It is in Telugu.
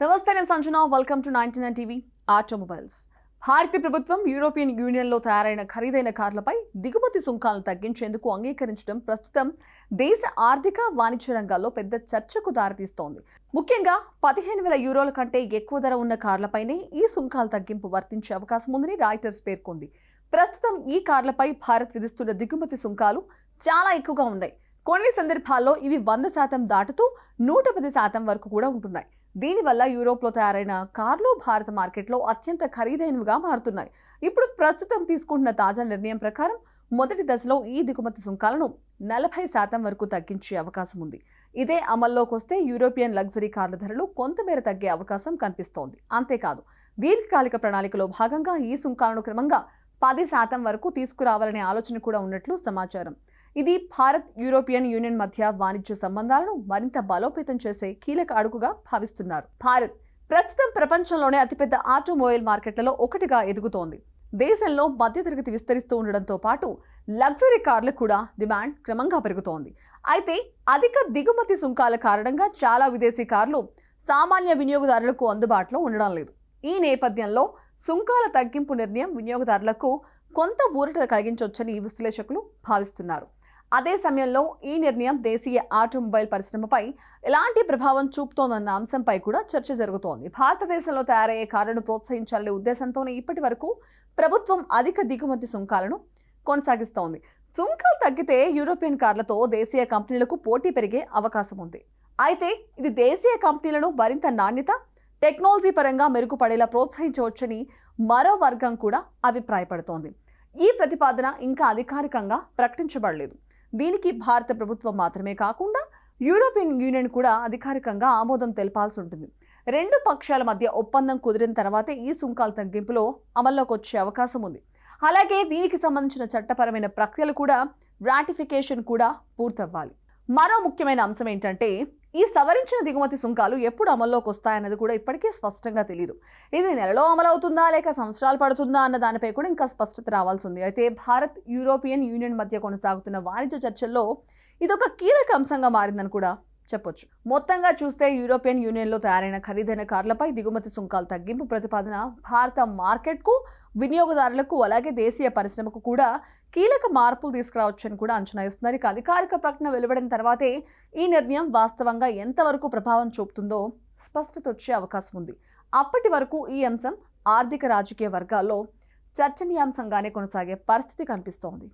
నమస్తే, నేను Sanjana. Welcome to 99 TV automobiles. భారతీయ ప్రభుత్వం యూరోపియన్ యూనియన్లో తయారైన ఖరీదైన కార్లపై దిగుమతి సుంకాలను తగ్గించేందుకు అంగీకరించడం ప్రస్తుతం దేశ ఆర్థిక వాణిజ్య రంగాల్లో పెద్ద చర్చకు దారితీస్తోంది. ముఖ్యంగా 15,000 యూరోల కంటే ఎక్కువ ధర ఉన్న కార్లపైనే ఈ సుంకాల తగ్గింపు వర్తించే అవకాశం ఉందని రాయిటర్స్ పేర్కొంది. ప్రస్తుతం ఈ కార్లపై భారత్ విధిస్తున్న దిగుమతి సుంకాలు చాలా ఎక్కువగా ఉన్నాయి. కొన్ని సందర్భాల్లో ఇవి 100% దాటుతూ 110% వరకు కూడా ఉంటున్నాయి. దీనివల్ల యూరోప్లో తయారైన కార్లు భారత మార్కెట్లో అత్యంత ఖరీదైనవిగా మారుతున్నాయి. ఇప్పుడు ప్రస్తుతం తీసుకుంటున్న తాజా నిర్ణయం ప్రకారం మొదటి దశలో ఈ దిగుమతి సుంకాలను 40% వరకు తగ్గించే అవకాశం ఉంది. ఇదే అమల్లోకి వస్తే యూరోపియన్ లగ్జరీ కార్ల ధరలు కొంతమేర తగ్గే అవకాశం కనిపిస్తోంది. అంతేకాదు, దీర్ఘకాలిక ప్రణాళికలో భాగంగా ఈ సుంకాలను క్రమంగా 10% వరకు తీసుకురావాలనే ఆలోచన కూడా ఉన్నట్లు సమాచారం. ఇది భారత్ యూరోపియన్ యూనియన్ మధ్య వాణిజ్య సంబంధాలను మరింత బలోపేతం చేసే కీలక అడుగుగా భావిస్తున్నారు. భారత్ ప్రస్తుతం ప్రపంచంలోనే అతిపెద్ద ఆటోమొబైల్ మార్కెట్లలో ఒకటిగా ఎదుగుతోంది. దేశంలో మధ్యతరగతి విస్తరిస్తూ ఉండడంతో పాటు లగ్జరీ కార్లకు కూడా డిమాండ్ క్రమంగా పెరుగుతోంది. అయితే అధిక దిగుమతి సుంకాల కారణంగా చాలా విదేశీ కార్లు సామాన్య వినియోగదారులకు అందుబాటులో ఉండడం లేదు. ఈ నేపథ్యంలో సుంకాల తగ్గింపు నిర్ణయం వినియోగదారులకు కొంత ఊరట కలిగించవచ్చని విశ్లేషకులు భావిస్తున్నారు. అదే సమయంలో ఈ నిర్ణయం దేశీయ ఆటోమొబైల్ పరిశ్రమపై ఎలాంటి ప్రభావం చూపుతోందన్న అంశంపై కూడా చర్చ జరుగుతోంది. భారతదేశంలో తయారయ్యే కార్లను ప్రోత్సహించాలనే ఉద్దేశంతోనే ఇప్పటి వరకు ప్రభుత్వం అధిక దిగుమతి సుంకాలను కొనసాగిస్తోంది. సుంకాలు తగ్గితే యూరోపియన్ కార్లతో దేశీయ కంపెనీలకు పోటీ పెరిగే అవకాశం ఉంది. అయితే ఇది దేశీయ కంపెనీలను మరింత నాణ్యత, టెక్నాలజీ పరంగా మెరుగుపడేలా ప్రోత్సహించవచ్చని మరో వర్గం కూడా అభిప్రాయపడుతోంది. ఈ ప్రతిపాదన ఇంకా అధికారికంగా ప్రకటించబడలేదు. దీనికి భారత ప్రభుత్వం మాత్రమే కాకుండా యూరోపియన్ యూనియన్ కూడా అధికారికంగా ఆమోదం తెలపాల్సి ఉంటుంది. రెండు పక్షాల మధ్య ఒప్పందం కుదిరిన తర్వాతే ఈ సుంకాల తగ్గింపులో అమల్లోకి వచ్చే అవకాశం ఉంది. అలాగే దీనికి సంబంధించిన చట్టపరమైన ప్రక్రియలు కూడా రాటిఫికేషన్ కూడా పూర్తవ్వాలి. మరో ముఖ్యమైన అంశం ఏంటంటే, ఈ సవరించిన దిగుమతి సుంకాలు ఎప్పుడు అమల్లోకి వస్తాయన్నది కూడా ఇప్పటికీ స్పష్టంగా తెలియదు. ఇది నెలలో అమలవుతుందా లేక సంవత్సరాలు పడుతుందా అన్న దానిపై కూడా ఇంకా స్పష్టత రావాల్సి ఉంది. అయితే భారత్ యూరోపియన్ యూనియన్ మధ్య కొనసాగుతున్న వాణిజ్య చర్చల్లో ఇదొక కీలక అంశంగా మారిందని కూడా చెప్పొచ్చు. మొత్తంగా చూస్తే యూరోపియన్ యూనియన్లో తయారైన ఖరీదైన కార్లపై దిగుమతి సుంకాల తగ్గింపు ప్రతిపాదన భారత మార్కెట్కు, వినియోగదారులకు, అలాగే దేశీయ పరిశ్రమకు కూడా కీలక మార్పులు తీసుకురావచ్చని కూడా అంచనా ఇస్తున్నారు. ఇక అధికారిక ప్రకటన వెలువడిన తర్వాతే ఈ నిర్ణయం వాస్తవంగా ఎంతవరకు ప్రభావం చూపుతుందో స్పష్టత వచ్చే అవకాశం ఉంది. అప్పటి వరకు ఈ అంశం ఆర్థిక రాజకీయ వర్గాల్లో చర్చనీయాంశంగానే కొనసాగే పరిస్థితి కనిపిస్తోంది.